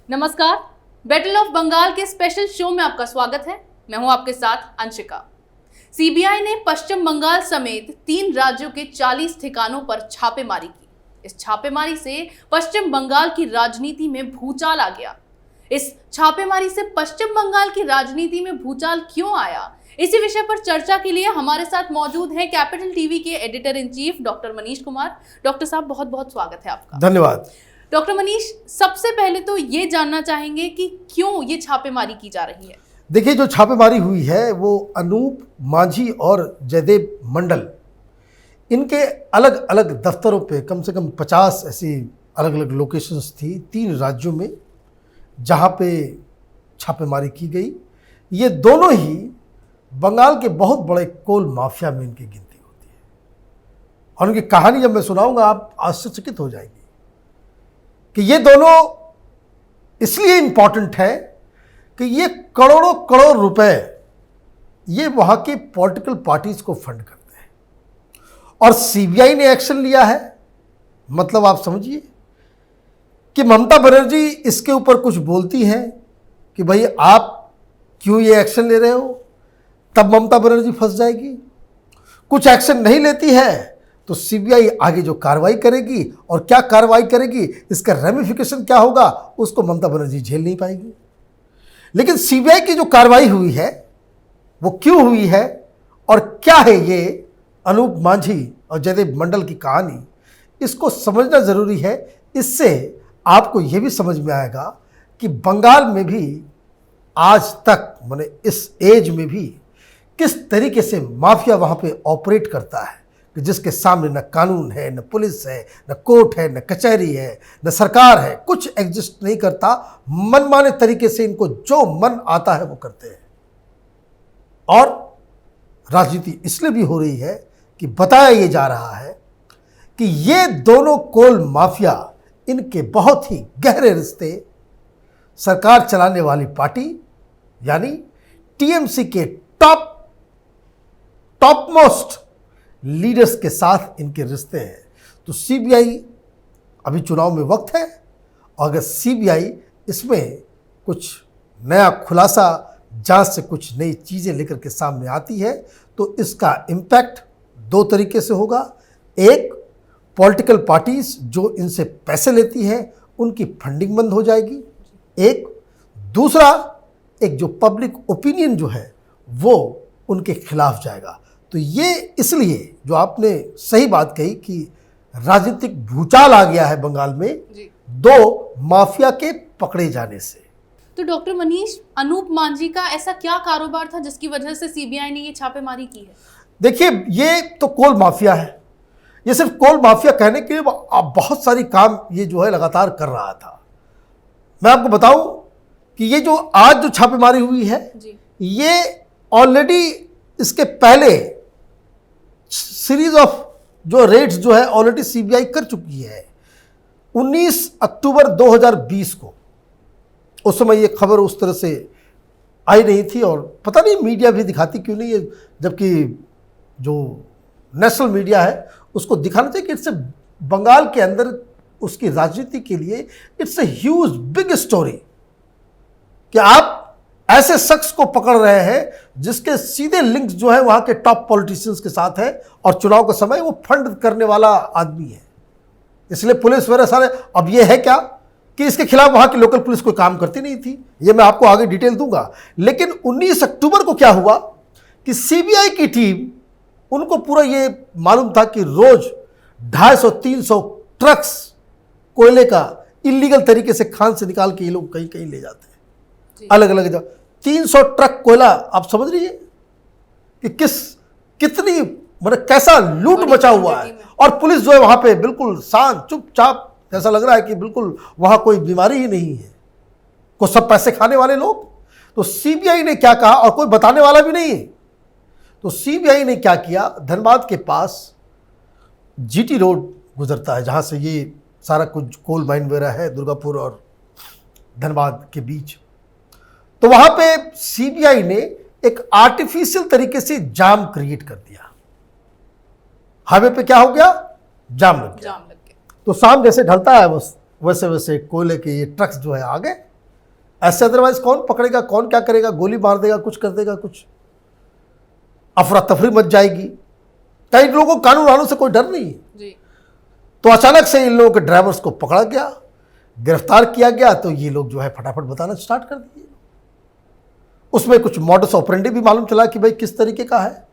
नमस्कार, battle of Bengal के special show में आपका स्वागत है। मैं हूं आपके साथ अंशिका। सीबीआई ने पश्चिम बंगाल समेत 3 राज्यों के 40 ठिकानों पर छापेमारी की। इस छापेमारी से पश्चिम बंगाल की राजनीति में भूचाल आ गया। इस छापेमारी से पश्चिम बंगाल की राजनीति में भूचाल क्यों आया, इसी विषय पर चर्चा के लिए हमारे साथ मौजूद हैं कैपिटल टीवी के editor in chief doctor Manish Kumar. Doctor साहब, बहुत बहुत स्वागत है आपका। धन्यवाद। डॉक्टर मनीष, सबसे पहले तो ये जानना चाहेंगे कि क्यों ये छापेमारी की जा रही है। देखिए, जो छापेमारी हुई है वो अनूप मांझी और जयदेव मंडल, इनके अलग अलग दफ्तरों पे कम से कम 50 ऐसी अलग अलग लोकेशंस थी 3 राज्यों में जहाँ पे छापेमारी की गई। ये दोनों ही बंगाल के बहुत बड़े कोल माफिया में इनकी गिनती होती है और उनकी कहानी जब मैं सुनाऊंगा आप आश्चर्यचकित हो जाएंगे कि ये दोनों इसलिए इंपॉर्टेंट है कि ये करोड़ों करोड़ रुपए ये वहाँ के पॉलिटिकल पार्टीज को फंड करते हैं और सीबीआई ने एक्शन लिया है। मतलब आप समझिए कि ममता बनर्जी इसके ऊपर कुछ बोलती है कि भाई आप क्यों ये एक्शन ले रहे हो, तब ममता बनर्जी फंस जाएगी। कुछ एक्शन नहीं लेती है तो सीबीआई आगे जो कार्रवाई करेगी और क्या कार्रवाई करेगी, इसका रेमिफिकेशन क्या होगा, उसको ममता बनर्जी झेल नहीं पाएगी। लेकिन सीबीआई की जो कार्रवाई हुई है वो क्यों हुई है और क्या है ये अनूप मांझी और जयदेव मंडल की कहानी, इसको समझना जरूरी है। इससे आपको ये भी समझ में आएगा कि बंगाल में भी आज तक माने इस एज में भी किस तरीके से माफिया वहाँ पे ऑपरेट करता है कि जिसके सामने न कानून है, न पुलिस है, न कोर्ट है, न कचहरी है, न सरकार है, कुछ एग्जिस्ट नहीं करता। मनमाने तरीके से इनको जो मन आता है वो करते हैं और राजनीति इसलिए भी हो रही है कि बताया ये जा रहा है कि ये दोनों कोल माफिया, इनके बहुत ही गहरे रिश्ते सरकार चलाने वाली पार्टी यानी टीएमसी के टॉप मोस्ट लीडर्स के साथ इनके रिश्ते हैं। तो सीबीआई, अभी चुनाव में वक्त है और अगर सीबीआई इसमें कुछ नया खुलासा, जांच से कुछ नई चीज़ें लेकर के सामने आती है तो इसका इम्पैक्ट 2 तरीके से होगा। एक, पॉलिटिकल पार्टीज जो इनसे पैसे लेती हैं उनकी फंडिंग बंद हो जाएगी। एक दूसरा, एक जो पब्लिक ओपिनियन जो है वो उनके खिलाफ जाएगा। तो ये इसलिए जो आपने सही बात कही कि राजनीतिक भूचाल आ गया है बंगाल में जी। 2 माफिया के पकड़े जाने से। तो डॉक्टर मनीष, अनूप मांझी का ऐसा क्या कारोबार था जिसकी वजह से सीबीआई ने ये छापेमारी की है? देखिए, ये तो कोल माफिया है। ये सिर्फ कोल माफिया कहने के लिए बहुत सारी काम ये जो है लगातार कर रहा था। मैं आपको बताऊं कि ये जो आज जो छापेमारी हुई है जी। ये ऑलरेडी इसके पहले सीरीज ऑफ जो रेड्स जो है ऑलरेडी सीबीआई कर चुकी है। 19 अक्टूबर 2020 को, उस समय ये खबर उस तरह से आई नहीं थी और पता नहीं मीडिया भी दिखाती क्यों नहीं है, जबकि जो नेशनल मीडिया है उसको दिखाना चाहिए कि इट्स बंगाल के अंदर उसकी राजनीति के लिए it's a huge big story कि आप ऐसे शख्स को पकड़ रहे हैं जिसके सीधे लिंक्स जो है वहां के टॉप पॉलिटिशियंस के साथ है और चुनाव के समय वो फंड करने वाला आदमी है। इसलिए पुलिस वगैरह सारे, अब ये है क्या कि इसके खिलाफ वहां की लोकल पुलिस कोई काम करती नहीं थी, ये मैं आपको आगे डिटेल दूंगा। लेकिन 19 अक्टूबर को क्या हुआ कि सीबीआई की टीम, उनको पूरा ये मालूम था कि रोज 250-300 ट्रक्स कोयले का इलीगल तरीके से खान से निकाल के ये लोग कहीं कहीं ले जाते हैं अलग अलग जगह। 300 ट्रक कोयला, आप समझ रही है कि कितनी मतलब कैसा लूट मचा हुआ है। और पुलिस जो है वहां पे बिल्कुल शांत चुपचाप, ऐसा लग रहा है कि बिल्कुल वहां कोई बीमारी ही नहीं है, को सब पैसे खाने वाले लोग। तो सीबीआई ने क्या कहा, और कोई बताने वाला भी नहीं है, तो सीबीआई ने क्या किया, धनबाद के पास जीटी रोड गुजरता है जहां से ये सारा कुछ कोल माइन वगैरह है, दुर्गापुर और धनबाद के बीच। तो वहां पे सीबीआई ने एक आर्टिफिशियल तरीके से जाम क्रिएट कर दिया। हाईवे पे क्या हो गया, जाम लग गया। तो शाम जैसे ढलता है बस वैसे वैसे कोयले के ये ट्रक्स जो है आ गए ऐसे अदरवाइज कौन पकड़ेगा, कौन क्या करेगा, गोली मार देगा, कुछ कर देगा, कुछ अफरा तफरी मच जाएगी। कई लोगों को कानून वालों से कोई डर नहीं है। जी। तो अचानक से इन लोगों के ड्राइवर्स को पकड़ा गया, गिरफ्तार किया गया, तो ये लोग जो है फटाफट बताना स्टार्ट कर दिए। उसमें कुछ मॉडस ऑपरेंडी भी मालूम चला कि भाई किस तरीके का है।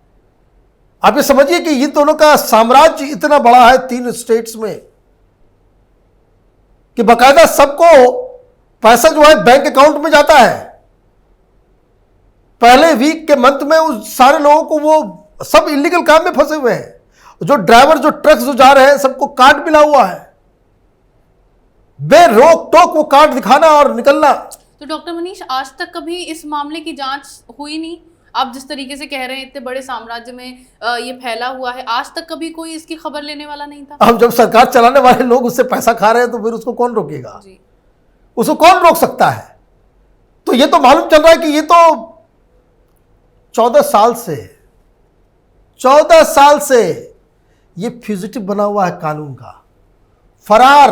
आप ये समझिए कि ये दोनों का साम्राज्य इतना बड़ा है 3 स्टेट्स में कि बाकायदा सबको पैसा जो है बैंक अकाउंट में जाता है। पहले वीक के मंथ में उस सारे लोगों को वो सब इलीगल काम में फंसे हुए हैं। जो ड्राइवर, जो ट्रक्स जो जा रहे हैं, सबको कार्ड मिला हुआ है, बेरोक टोक वो कार्ड दिखाना और निकलना। तो डॉक्टर मनीष, आज तक कभी इस मामले की जांच हुई नहीं? आप जिस तरीके से कह रहे हैं इतने बड़े साम्राज्य में ये फैला हुआ है, आज तक कभी कोई इसकी खबर लेने वाला नहीं था? अब जब सरकार चलाने वाले लोग उससे पैसा खा रहे हैं तो फिर उसको कौन रोकेगा? जी। उसको कौन रोक सकता है? तो ये तो मालूम चल रहा है कि ये तो 14 साल से ये फ्यूजिटिव बना हुआ है कानून का, फरार।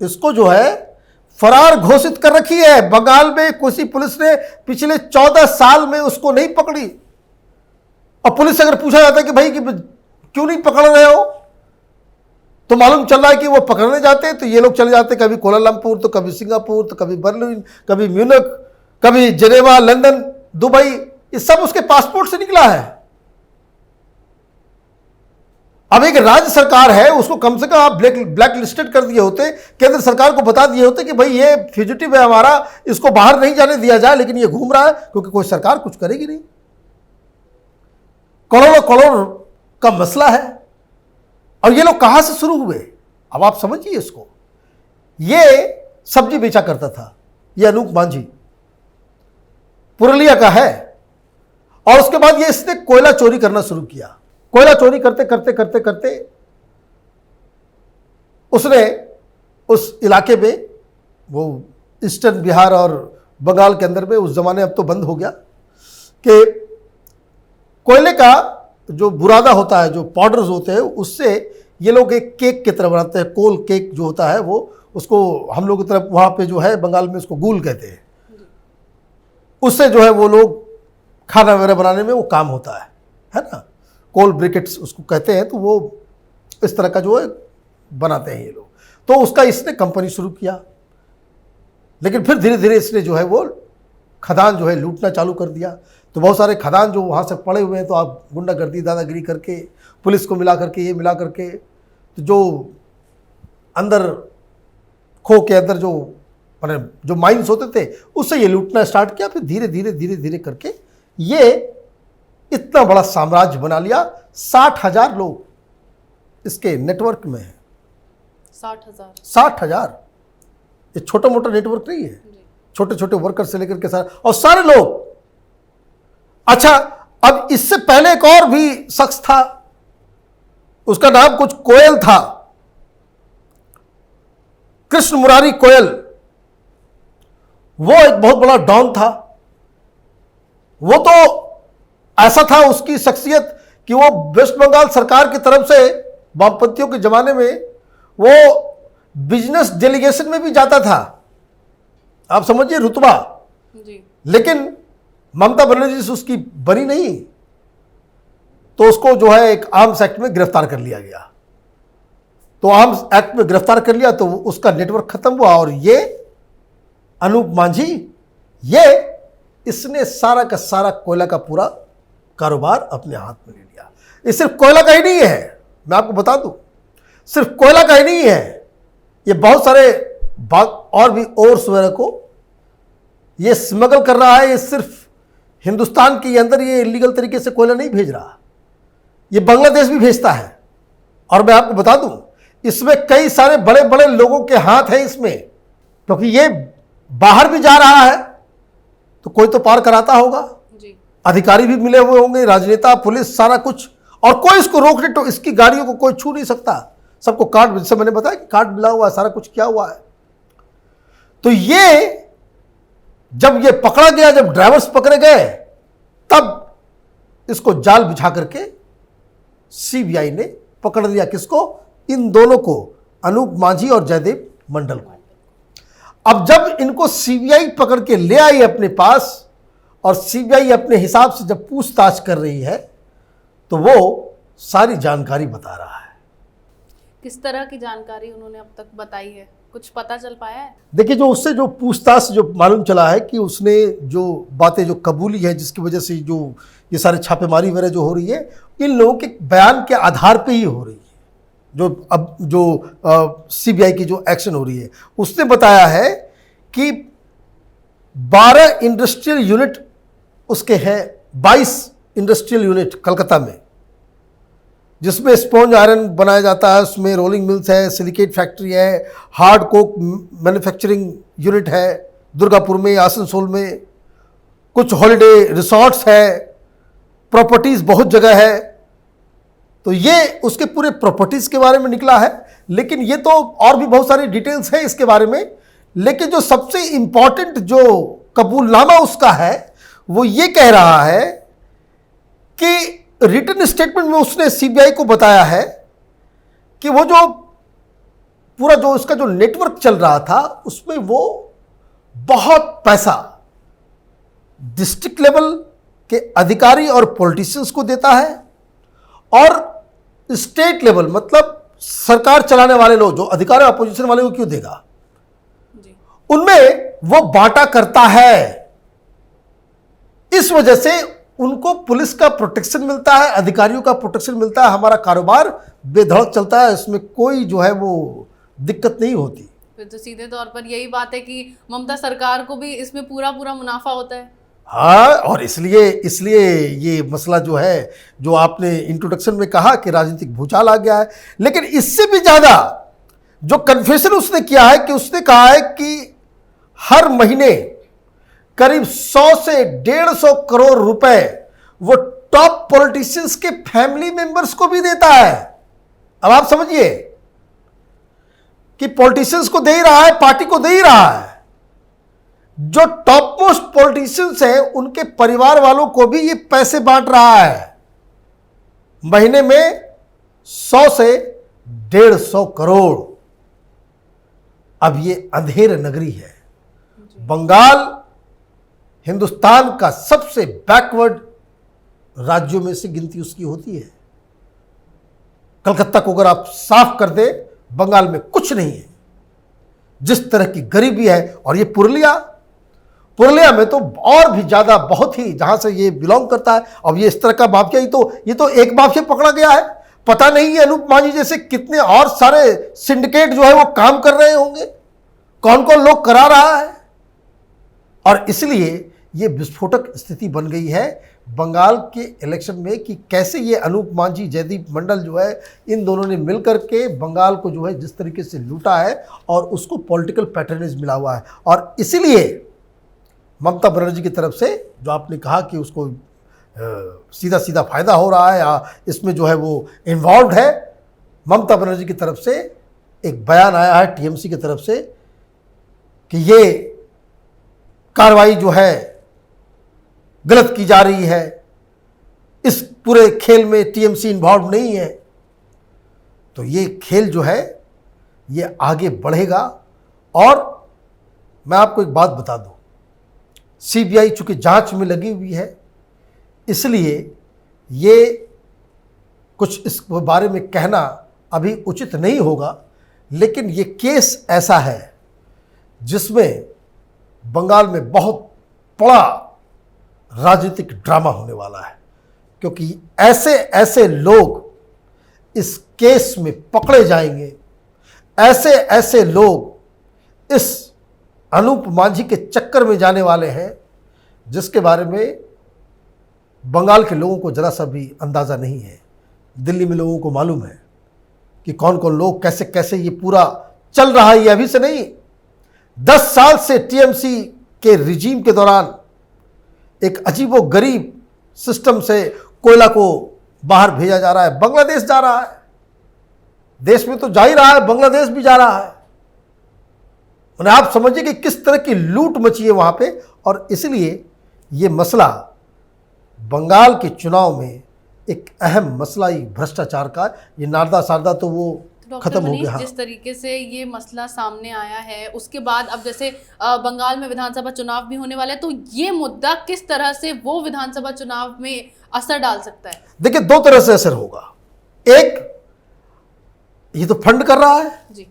इसको जो है फरार घोषित कर रखी है। बंगाल में किसी पुलिस ने पिछले 14 साल में उसको नहीं पकड़ी। और पुलिस से अगर पूछा जाता है कि भाई कि क्यों नहीं पकड़ रहे हो, तो मालूम चल रहा है कि वो पकड़ने जाते हैं तो ये लोग चले जाते हैं कभी कोलालमपुर, तो कभी सिंगापुर, तो कभी बर्लिन, कभी म्यूनिख, कभी जेनेवा, लंदन, दुबई। ये सब उसके पासपोर्ट से निकला है। अब एक राज्य सरकार है, उसको कम से कम आप ब्लैक लिस्टेड कर दिए होते, केंद्र सरकार को बता दिए होते कि भाई ये फ्यूजिटिव है हमारा, इसको बाहर नहीं जाने दिया जाए, लेकिन ये घूम रहा है, क्योंकि कोई सरकार कुछ करेगी नहीं। करोड़ों करोड़ का मसला है। और ये लोग कहां से शुरू हुए, अब आप समझिए इसको। ये सब्जी बेचा करता था, ये अनूप मांझी पुरुलिया का है। और उसके बाद ये इसने कोयला चोरी करना शुरू किया। कोयला चोरी करते करते करते करते उसने उस इलाके में, वो ईस्टर्न बिहार और बंगाल के अंदर में, उस जमाने अब तो बंद हो गया, कि कोयले का जो बुरादा होता है, जो पाउडर्स होते हैं, उससे ये लोग एक केक की तरह बनाते हैं। कोल केक जो होता है वो, उसको हम लोग की तरफ वहाँ पे जो है बंगाल में उसको गुल कहते हैं। उससे जो है वो लोग खाना वगैरह बनाने में वो काम होता है ना। कोल ब्रिकेट्स उसको कहते हैं। तो वो इस तरह का जो है बनाते हैं ये लोग। तो उसका इसने कंपनी शुरू किया, लेकिन फिर धीरे धीरे इसने जो है वो खदान जो है लूटना चालू कर दिया। तो बहुत सारे खदान जो वहाँ से पड़े हुए हैं, तो आप गुंडागर्दी, दादागिरी करके, पुलिस को मिला करके, ये मिला करके, तो जो अंदर खो के अंदर जो माइंस होते थे, उससे ये लूटना स्टार्ट किया। फिर धीरे धीरे धीरे धीरे करके ये इतना बड़ा साम्राज्य बना लिया। 60,000 लोग इसके नेटवर्क में हैं। 60,000। ये छोटा मोटा नेटवर्क नहीं है, छोटे छोटे वर्कर से लेकर के सारे, और सारे लोग। अच्छा, अब इससे पहले एक और भी शख्स था, उसका नाम कुछ कोयल था, कृष्ण मुरारी कोयल। वो एक बहुत बड़ा डॉन था। वो तो ऐसा था उसकी शख्सियत कि वो वेस्ट बंगाल सरकार की तरफ से वामपंथियों के जमाने में वो बिजनेस डेलीगेशन में भी जाता था। आप समझिए रुतबा। जी। लेकिन ममता बनर्जी से उसकी बनी नहीं, तो उसको जो है एक आर्म्स एक्ट में गिरफ्तार कर लिया गया। तो आर्म्स एक्ट में गिरफ्तार कर लिया तो उसका नेटवर्क खत्म हुआ। और ये अनूप मांझी, ये इसने सारा का सारा कोयला का पूरा कारोबार अपने हाथ में ले लिया। ये सिर्फ कोयला का ही नहीं है, मैं आपको बता दूं, सिर्फ कोयला का ही नहीं है, ये बहुत सारे और भी ओर्स वगैरह को ये स्मगल कर रहा है। ये सिर्फ हिंदुस्तान के अंदर ये इलीगल तरीके से कोयला नहीं भेज रहा, ये बांग्लादेश भी भेजता है। और मैं आपको बता दूं, इसमें कई सारे बड़े बड़े लोगों के हाथ हैं इसमें, क्योंकि ये बाहर भी जा रहा है तो कोई तो पार कराता होगा। जी। अधिकारी भी मिले हुए होंगे, राजनेता, पुलिस, सारा कुछ। और कोई इसको रोकने, तो इसकी गाड़ियों को कोई छू नहीं सकता। सबको कार्ड, जैसे मैंने बताया कि कार्ड मिला हुआ है, सारा कुछ किया हुआ है। तो ये जब ये पकड़ा गया, जब ड्राइवर्स पकड़े गए, तब इसको जाल बिछा करके सीबीआई ने पकड़ लिया। किसको? इन दोनों को, अनूप मांझी और जयदेव मंडल को। अब जब इनको सीबीआई पकड़ के ले आई अपने पास और सीबीआई अपने हिसाब से जब पूछताछ कर रही है तो वो सारी जानकारी बता रहा है। किस तरह की जानकारी उन्होंने अब तक बताई है, कुछ पता चल पाया है? देखिए, जो उससे जो पूछताछ जो मालूम चला है कि उसने जो बातें जो कबूली है, जिसकी वजह से जो ये सारे छापेमारी वगैरह जो हो रही है, इन लोगों के बयान के आधार पे ही हो रही है। जो अब जो सीबीआई की जो एक्शन हो रही है, उसने बताया है कि 12 इंडस्ट्रियल यूनिट उसके हैं, 22 इंडस्ट्रियल यूनिट कलकत्ता में, जिसमें स्पॉन्ज आयरन बनाया जाता है, उसमें रोलिंग मिल्स है, सिलिकेट फैक्ट्री है, हार्ड कोक मैन्युफैक्चरिंग यूनिट है दुर्गापुर में, आसनसोल में, कुछ हॉलिडे रिसॉर्ट्स है, प्रॉपर्टीज़ बहुत जगह है। तो ये उसके पूरे प्रॉपर्टीज़ के बारे में निकला है, लेकिन ये तो और भी बहुत सारी डिटेल्स है इसके बारे में। लेकिन जो सबसे इम्पॉर्टेंट जो कबूलनामा उसका है वो ये कह रहा है कि रिटन स्टेटमेंट में उसने सीबीआई को बताया है कि वो जो पूरा जो उसका जो नेटवर्क चल रहा था उसमें वो बहुत पैसा डिस्ट्रिक्ट लेवल के अधिकारी और पॉलिटिशियंस को देता है और स्टेट लेवल मतलब सरकार चलाने वाले लोग जो अधिकारी अपोजिशन वाले को क्यों देगा, उनमें वो बांटा करता है। इस वजह से उनको पुलिस का प्रोटेक्शन मिलता है, अधिकारियों का प्रोटेक्शन मिलता है, हमारा कारोबार बेधड़क चलता है, इसमें कोई जो है वो दिक्कत नहीं होती। फिर तो सीधे तौर पर यही बात है कि ममता सरकार को भी इसमें पूरा मुनाफा होता है। हाँ, और इसलिए ये मसला जो है, जो आपने इंट्रोडक्शन में कहा कि राजनीतिक भूचाल आ गया है, लेकिन इससे भी ज्यादा जो कन्फेशन उसने किया है कि उसने कहा है कि हर महीने करीब 100 से 150 करोड़ रुपए वो टॉप पॉलिटिशियंस के फैमिली मेंबर्स को भी देता है। अब आप समझिए कि पॉलिटिशियंस को दे ही रहा है, पार्टी को दे ही रहा है, जो टॉप मोस्ट पॉलिटिशियंस हैं उनके परिवार वालों को भी ये पैसे बांट रहा है। महीने में 100 से 150 करोड़। अब ये अंधेर नगरी है। बंगाल हिंदुस्तान का सबसे बैकवर्ड राज्यों में से गिनती उसकी होती है। कलकत्ता को अगर आप साफ कर दे, बंगाल में कुछ नहीं है। जिस तरह की गरीबी है, और ये पुरुलिया में तो और भी ज्यादा, बहुत ही, जहां से ये बिलोंग करता है। अब ये इस तरह का माफिया, ये तो एक माफिया पकड़ा गया है, पता नहीं है अनूप मांझी जैसे कितने और सारे सिंडिकेट जो है वो काम कर रहे होंगे, कौन कौन लोग करा रहा है। और इसलिए ये विस्फोटक स्थिति बन गई है बंगाल के इलेक्शन में कि कैसे ये अनूप मांझी, जयदीप मंडल जो है, इन दोनों ने मिलकर के बंगाल को जो है जिस तरीके से लूटा है और उसको पॉलिटिकल पैटर्नेज मिला हुआ है। और इसीलिए ममता बनर्जी की तरफ से जो आपने कहा कि उसको सीधा सीधा फायदा हो रहा है या इसमें जो है वो इन्वॉल्व है, ममता बनर्जी की तरफ से एक बयान आया है टीएमसी की तरफ से कि ये कार्रवाई जो है गलत की जा रही है, इस पूरे खेल में टीएमसी इन्वॉल्व नहीं है। तो ये खेल जो है ये आगे बढ़ेगा। और मैं आपको एक बात बता दूं, सीबीआई चूंकि जांच में लगी हुई है, इसलिए ये कुछ इस बारे में कहना अभी उचित नहीं होगा। लेकिन ये केस ऐसा है जिसमें बंगाल में बहुत बड़ा राजनीतिक ड्रामा होने वाला है, क्योंकि ऐसे ऐसे लोग इस केस में पकड़े जाएंगे, ऐसे ऐसे लोग इस अनूप मांझी के चक्कर में जाने वाले हैं जिसके बारे में बंगाल के लोगों को जरा सा भी अंदाज़ा नहीं है। दिल्ली में लोगों को मालूम है कि कौन कौन लोग कैसे कैसे ये पूरा चल रहा है। ये अभी से नहीं, 10 साल से टीएमसी के रिजीम के दौरान एक अजीबो गरीब सिस्टम से कोयला को बाहर भेजा जा रहा है, बांग्लादेश जा रहा है, देश में तो जा ही रहा है, बांग्लादेश भी जा रहा है। और आप समझिए कि किस तरह की लूट मची है वहां पे। और इसलिए ये मसला बंगाल के चुनाव में एक अहम मसला ही भ्रष्टाचार का, ये नारदा सारदा तो वो डॉक्टर खत्म हो मनीष, गया। हाँ। जिस तरीके से ये मसला सामने आया है उसके बाद अब जैसे बंगाल में विधानसभा चुनाव भी होने वाला है, तो ये मुद्दा किस तरह से वो विधानसभा चुनाव में असर डाल सकता है? देखिए, दो तरह से असर होगा। एक, ये तो फंड कर रहा है जी,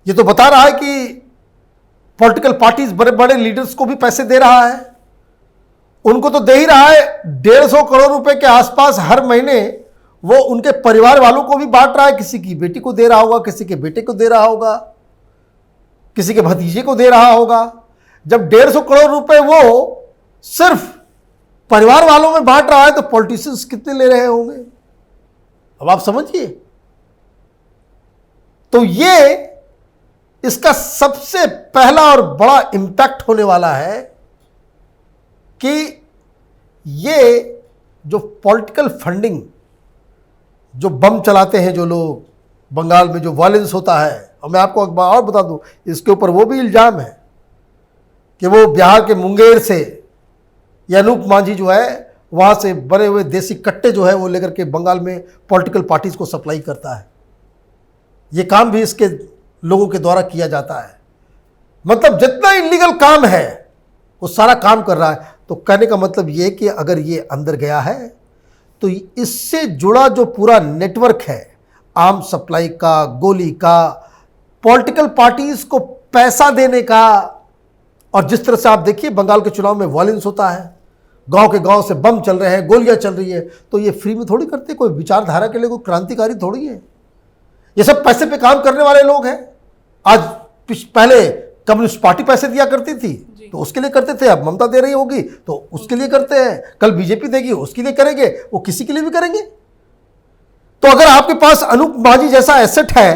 ये तो बता रहा है कि पॉलिटिकल पार्टीज बड़े बड़े लीडर्स को भी पैसे दे रहा है, उनको तो दे ही रहा है। 150 करोड़ रुपए के आसपास हर महीने वो उनके परिवार वालों को भी बांट रहा है। किसी की बेटी को दे रहा होगा, किसी के बेटे को दे रहा होगा, किसी के भतीजे को दे रहा होगा। जब 150 करोड़ रुपए वो सिर्फ परिवार वालों में बांट रहा है तो पॉलिटिशियंस कितने ले रहे होंगे, अब आप समझिए। तो ये इसका सबसे पहला और बड़ा इंपैक्ट होने वाला है कि ये जो पॉलिटिकल फंडिंग, जो बम चलाते हैं जो लोग, बंगाल में जो वायलेंस होता है, और मैं आपको एक बात और बता दूं, इसके ऊपर वो भी इल्जाम है कि वो बिहार के मुंगेर से या अनूप मांझी जो है वहाँ से बने हुए देसी कट्टे जो है वो लेकर के बंगाल में पॉलिटिकल पार्टीज को सप्लाई करता है। ये काम भी इसके लोगों के द्वारा किया जाता है। मतलब जितना इलीगल काम है वो सारा काम कर रहा है। तो कहने का मतलब ये कि अगर ये अंदर गया है तो इससे जुड़ा जो पूरा नेटवर्क है, आर्म सप्लाई का, गोली का, पॉलिटिकल पार्टीज को पैसा देने का, और जिस तरह से आप देखिए बंगाल के चुनाव में वायलेंस होता है, गांव के गांव से बम चल रहे हैं, गोलियां चल रही है, तो ये फ्री में थोड़ी करते, कोई विचारधारा के लिए कोई क्रांतिकारी थोड़ी है। ये सब पैसे पे काम करने वाले लोग हैं। आज पहले कम्युनिस्ट पार्टी पैसे दिया करती थी तो उसके लिए करते थे, अब ममता दे रही होगी तो उसके लिए करते हैं, कल बीजेपी देगी उसके लिए करेंगे, वो किसी के लिए भी करेंगे। तो अगर आपके पास अनूप मांझी जैसा एसेट है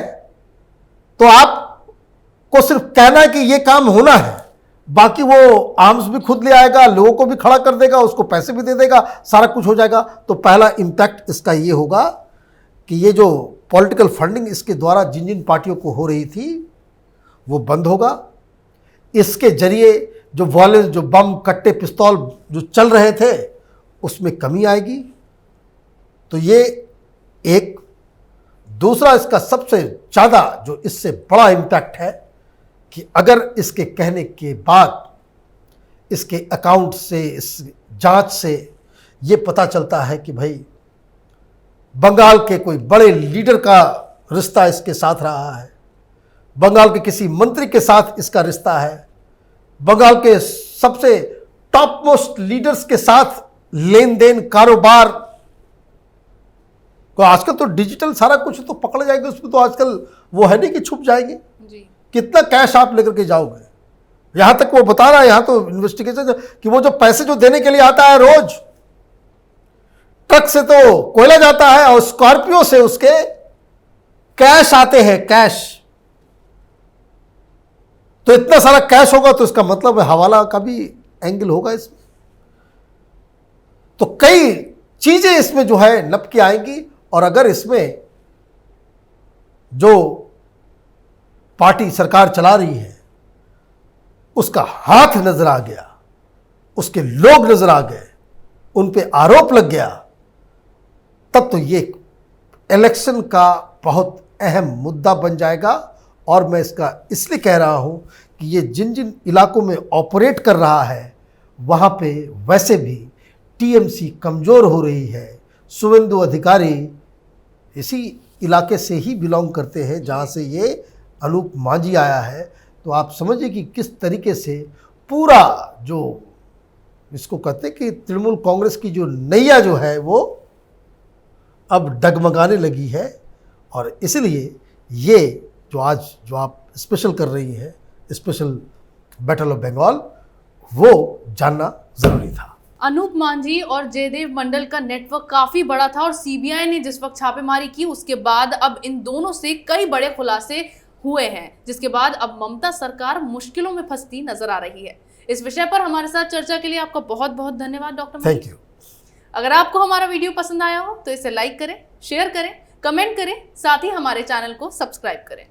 तो आपको सिर्फ कहना है कि ये काम होना है, बाकी वो आर्म्स भी खुद ले आएगा, लोगों को भी खड़ा कर देगा, उसको पैसे भी दे देगा, सारा कुछ हो जाएगा। तो पहला इंपैक्ट इसका ये होगा कि ये जो पॉलिटिकल फंडिंग इसके द्वारा जिन जिन पार्टियों को हो रही थी वो बंद होगा। इसके जरिए जो वायलेंस, जो बम, कट्टे, पिस्तौल जो चल रहे थे उसमें कमी आएगी। तो ये एक। दूसरा, इसका सबसे ज़्यादा जो इससे बड़ा इम्पैक्ट है कि अगर इसके कहने के बाद इसके अकाउंट से, इस जांच से ये पता चलता है कि भाई बंगाल के कोई बड़े लीडर का रिश्ता इसके साथ रहा है, बंगाल के किसी मंत्री के साथ इसका रिश्ता है, बंगाल के सबसे टॉप मोस्ट लीडर्स के साथ लेन देन, कारोबार, तो आजकल तो डिजिटल सारा कुछ तो पकड़ जाएंगे उसमें, तो आजकल वो है नहीं कि छुप जाएंगे। कितना कैश आप लेकर के जाओगे। यहां तक वो बता रहा है, यहां तो इन्वेस्टिगेशन कि वो जो पैसे जो देने के लिए आता है रोज, ट्रक से तो कोयला जाता है और स्कॉर्पियो से उसके कैश आते हैं, कैश। तो इतना सारा कैश होगा तो इसका मतलब हवाला का भी एंगल होगा इसमें। तो कई चीजें इसमें जो है नप के आएंगी। और अगर इसमें जो पार्टी सरकार चला रही है उसका हाथ नजर आ गया, उसके लोग नजर आ गए, उन पे आरोप लग गया, तब तो ये इलेक्शन का बहुत अहम मुद्दा बन जाएगा। और मैं इसका इसलिए कह रहा हूं कि ये जिन जिन इलाकों में ऑपरेट कर रहा है वहां पे वैसे भी टीएमसी कमजोर हो रही है। शुवेंदु अधिकारी इसी इलाके से ही बिलोंग करते हैं जहां से ये अनूप मांझी आया है। तो आप समझिए कि किस तरीके से पूरा जो इसको कहते हैं कि तृणमूल कांग्रेस की जो नैया जो है वो अब डगमगाने लगी है। और इसलिए ये जो आज जो आप स्पेशल कर रही है, स्पेशल बैटल ऑफ बंगाल, वो जानना जरूरी था। अनूप मांझी और जयदेव मंडल का नेटवर्क काफी बड़ा था और सीबीआई ने जिस वक्त छापेमारी की उसके बाद अब इन दोनों से कई बड़े खुलासे हुए हैं, जिसके बाद अब ममता सरकार मुश्किलों में फंसती नजर आ रही है। इस विषय पर हमारे साथ चर्चा के लिए आपका बहुत बहुत धन्यवाद डॉक्टर। Thank you. अगर आपको हमारा वीडियो पसंद आया हो तो इसे लाइक करें, शेयर करें, कमेंट करें, साथ ही हमारे चैनल को सब्सक्राइब करें।